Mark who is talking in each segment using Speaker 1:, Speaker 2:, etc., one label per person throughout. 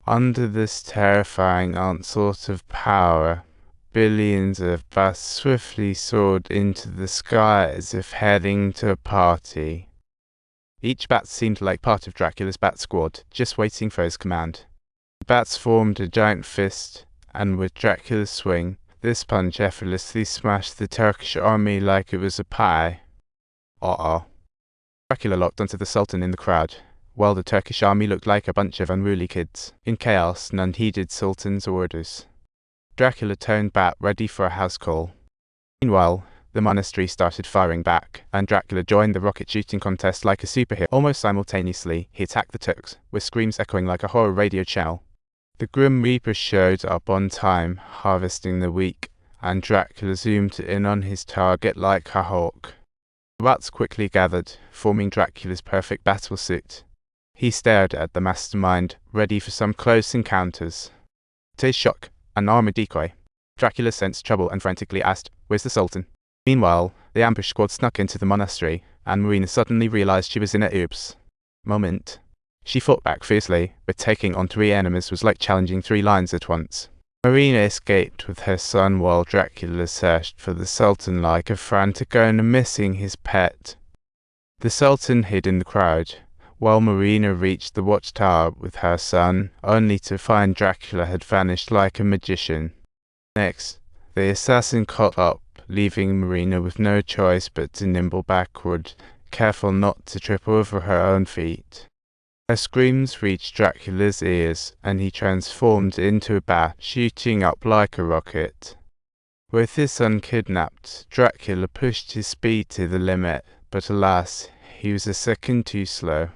Speaker 1: Under this terrifying onslaught of power, billions of bats swiftly soared into the sky as if heading to a party. Each bat seemed like part of Dracula's bat squad, just waiting for his command. The bats formed a giant fist, and with Dracula's swing, this punch effortlessly smashed the Turkish army like it was a pie. Dracula locked onto the Sultan in the crowd, while the Turkish army looked like a bunch of unruly kids. In chaos, none heeded Sultan's orders. Dracula turned back, ready for a house call. Meanwhile, the monastery started firing back, and Dracula joined the rocket shooting contest like a superhero. Almost simultaneously, he attacked the Turks, with screams echoing like a horror radio channel. The Grim Reaper showed up on time, harvesting the weak, and Dracula zoomed in on his target like a hawk. The rats quickly gathered, forming Dracula's perfect battle suit. He stared at the mastermind, ready for some close encounters. To his shock, an armored decoy. Dracula sensed trouble and frantically asked, "Where's the Sultan?" Meanwhile, the ambush squad snuck into the monastery, and Marina suddenly realized she was in a oops moment. She fought back fiercely, but taking on 3 enemies was like challenging 3 lions at once. Marina escaped with her son while Dracula searched for the Sultan like a frantic owner missing his pet. The Sultan hid in the crowd, while Marina reached the watchtower with her son, only to find Dracula had vanished like a magician. Next, the assassin caught up, leaving Marina with no choice but to nimble backward, careful not to trip over her own feet. Her screams reached Dracula's ears, and he transformed into a bat, shooting up like a rocket. With his son kidnapped, Dracula pushed his speed to the limit, but alas, he was a second too slow.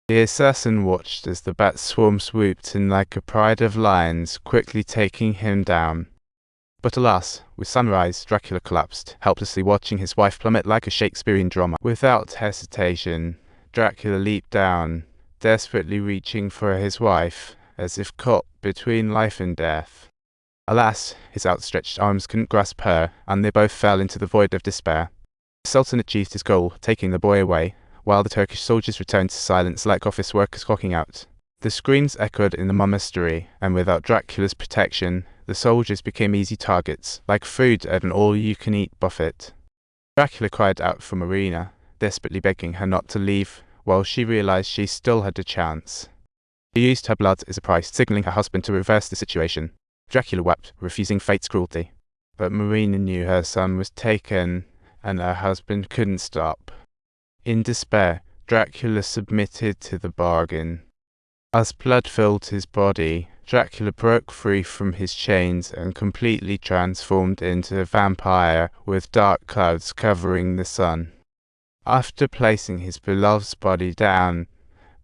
Speaker 1: The assassin watched as the bat swarm swooped in like a pride of lions, quickly taking him down. But alas, with sunrise, Dracula collapsed, helplessly watching his wife plummet like a Shakespearean drama. Without hesitation, Dracula leaped down, desperately reaching for his wife, as if caught between life and death. Alas, his outstretched arms couldn't grasp her, and they both fell into the void of despair. The Sultan achieved his goal, taking the boy away, while the Turkish soldiers returned to silence like office workers clocking out. The screams echoed in the monastery, and without Dracula's protection, the soldiers became easy targets, like food at an all-you-can-eat buffet. Dracula cried out for Marina, desperately begging her not to leave, while she realized she still had a chance. She used her blood as a price, signaling her husband to reverse the situation. Dracula wept, refusing fate's cruelty. But Marina knew her son was taken, and her husband couldn't stop. In despair, Dracula submitted to the bargain. As blood filled his body, Dracula broke free from his chains and completely transformed into a vampire with dark clouds covering the sun. After placing his beloved's body down,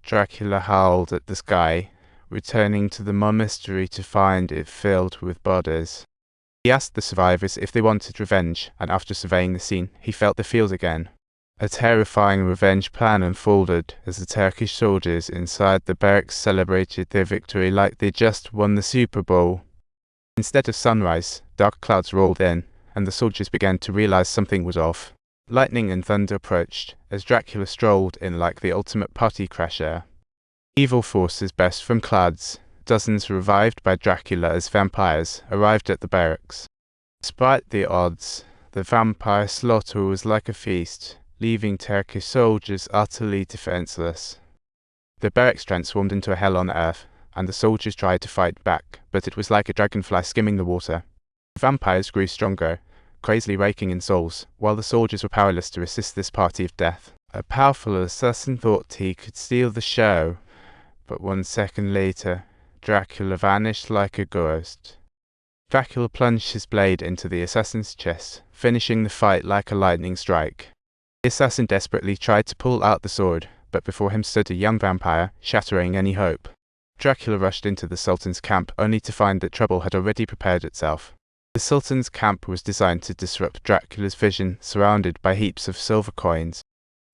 Speaker 1: Dracula howled at the sky, returning to the monastery to find it filled with bodies. He asked the survivors if they wanted revenge, and after surveying the scene, he felt the feels again. A terrifying revenge plan unfolded as the Turkish soldiers inside the barracks celebrated their victory like they just won the Super Bowl. Instead of sunrise, dark clouds rolled in, and the soldiers began to realize something was off. Lightning and thunder approached, as Dracula strolled in like the ultimate party crasher. Evil forces burst from clouds. Dozens revived by Dracula as vampires arrived at the barracks. Despite the odds, the vampire slaughter was like a feast, leaving Turkish soldiers utterly defenseless. The barracks transformed into a hell on earth, and the soldiers tried to fight back, but it was like a dragonfly skimming the water. The vampires grew stronger, crazily raking in souls, while the soldiers were powerless to resist this party of death. A powerful assassin thought he could steal the show, but 1 second later, Dracula vanished like a ghost. Dracula plunged his blade into the assassin's chest, finishing the fight like a lightning strike. The assassin desperately tried to pull out the sword, but before him stood a young vampire, shattering any hope. Dracula rushed into the Sultan's camp, only to find that trouble had already prepared itself. The Sultan's camp was designed to disrupt Dracula's vision, surrounded by heaps of silver coins.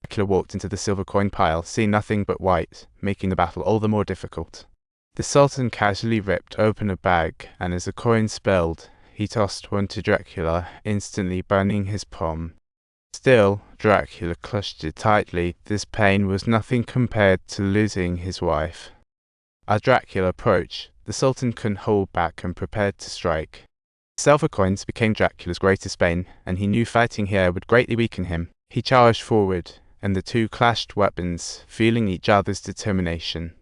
Speaker 1: Dracula walked into the silver coin pile, seeing nothing but white, making the battle all the more difficult. The Sultan casually ripped open a bag, and as the coin spilled, he tossed one to Dracula, instantly burning his palm. Still, Dracula clutched it tightly. This pain was nothing compared to losing his wife. As Dracula approached, the Sultan couldn't hold back and prepared to strike. Silver coins became Dracula's greatest bane, and he knew fighting here would greatly weaken him. He charged forward, and the two clashed weapons, feeling each other's determination.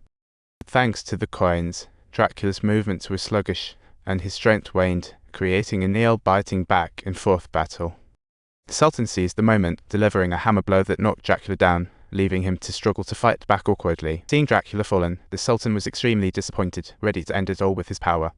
Speaker 1: Thanks to the coins, Dracula's movements were sluggish, and his strength waned, creating a nail-biting back and forth battle. The Sultan seized the moment, delivering a hammer blow that knocked Dracula down, leaving him to struggle to fight back awkwardly. Seeing Dracula fallen, the Sultan was extremely disappointed, ready to end it all with his power.